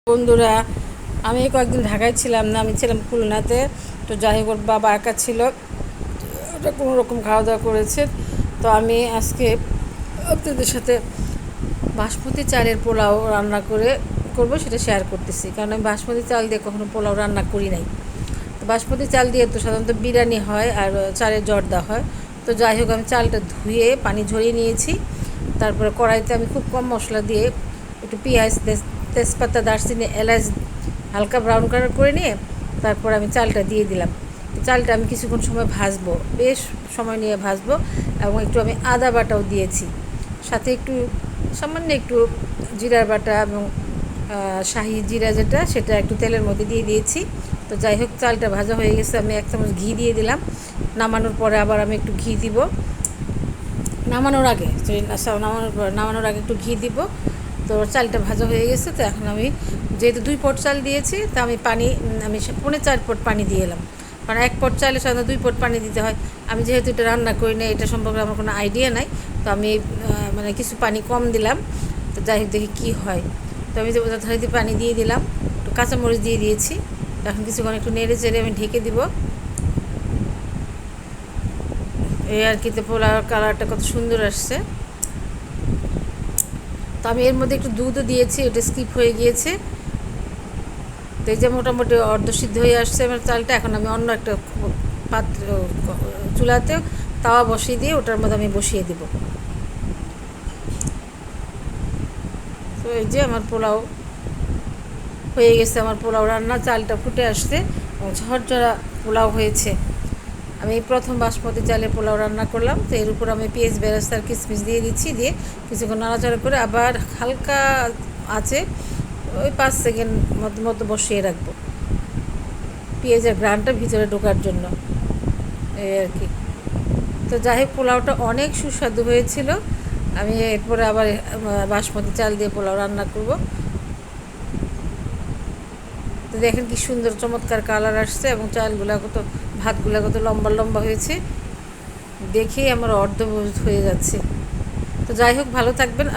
বন্ধুরা, আমি কয়েকদিন ঢাকায় ছিলাম না, আমি ছিলাম খুলনাতে। তো যাই হোক, ওর বাবা একা ছিল, ওটা কোনো রকম খাওয়া দাওয়া করেছে। তো আমি আজকে আপনাদের সাথে বাসমতি চালের পোলাও রান্না করবো, সেটা শেয়ার করতেছি। কারণ আমি বাসমতি চাল দিয়ে কখনো পোলাও রান্না করি নাই। তো বাসমতি চাল দিয়ে তো সাধারণত বিরিয়ানি হয় আর চালের জর্দা হয়। তো যাই হোক, আমি চালটা ধুয়ে পানি ঝরিয়ে নিয়েছি। তারপরে কড়াইতে আমি খুব কম মশলা দিয়ে একটু পেঁয়াজ, তেজপাতা, দারচিনি, এলাচ হালকা ব্রাউন কালার করে নিয়ে তারপর আমি চালটা দিয়ে দিলাম। চালটা আমি কিছুক্ষণ সময় ভাজবো, বেশ সময় নিয়ে ভাজবো। এবং একটু আমি আদা বাটাও দিয়েছি, সাথে একটু সামান্য একটু জিরার বাটা এবং শাহি জিরা যেটা, সেটা একটু তেলের মধ্যে দিয়ে দিয়েছি। তো যাই হোক, চালটা ভাজা হয়ে গেছে। আমি 1 চামচ ঘি দিয়ে দিলাম। নামানোর পরে আবার আমি একটু ঘি দিব। নামানোর আগে একটু ঘি দিব। তো চালটা ভাজা হয়ে গেছে। তো এখন আমি যেহেতু 2 পট চাল দিয়েছি, তো আমি 4.5 পট পানি দিয়ে এলাম। কারণ 1 পট চালে সাধারণত 2 পট পানি দিতে হয়। আমি যেহেতু এটা রান্না করি না, এটা সম্পর্কে আমার কোনো আইডিয়া নাই। তো আমি কিছু পানি কম দিলাম। তো যাই হোক, দেখি কী হয়। তো আমি যথারীতি পানি দিয়ে দিলাম, একটু কাঁচামরিচ দিয়ে দিয়েছি। এখন কিছুক্ষণ একটু নেড়ে চেড়ে আমি ঢেকে দিব। এই আর কি, তো পোলাওর কালারটা কত সুন্দর আসছে। তো আমি এর মধ্যে একটু দুধও দিয়েছি, ওটা স্কিপ হয়ে গিয়েছে। তো এই যে মোটামুটি অর্ধসিদ্ধ হয়ে আসছে আমার চালটা। এখন আমি অন্য একটা পাত্র, চুলাতে তাওয়া বসিয়ে দিয়ে ওটার মধ্যে আমি বসিয়ে দেব। তো এই যে আমার পোলাও হয়ে গেছে। আমার পোলাও রান্না, চালটা ফুটে আসছে এবং ঝরঝরা পোলাও হয়েছে। আমি প্রথম বাসমতি চালে পোলাও রান্না করলাম। তো এর উপর আমি পেঁয়াজ, বেরেস্তার কিশমিশ দিয়ে দিচ্ছি, দিয়ে কিছুক্ষণ নাড়াচাড়া করে আবার হালকা আছে ওই 5 সেকেন্ড মতো বসিয়ে রাখবো, পেঁয়াজের ঘ্রাণটা ভিতরে ঢোকার জন্য। এই আর কি। তো যাই হোক, পোলাওটা অনেক সুস্বাদু হয়েছিল। আমি এরপরে আবার বাসমতি চাল দিয়ে পোলাও রান্না করব। তো দেখেন কি সুন্দর চমৎকার কালার আসছে এবং ভাতগুলো কত লম্বা লম্বা হয়েছে, দেখেই আমার অর্ধ হয়ে যাচ্ছে। তো যাই হোক, ভালো থাকবেন।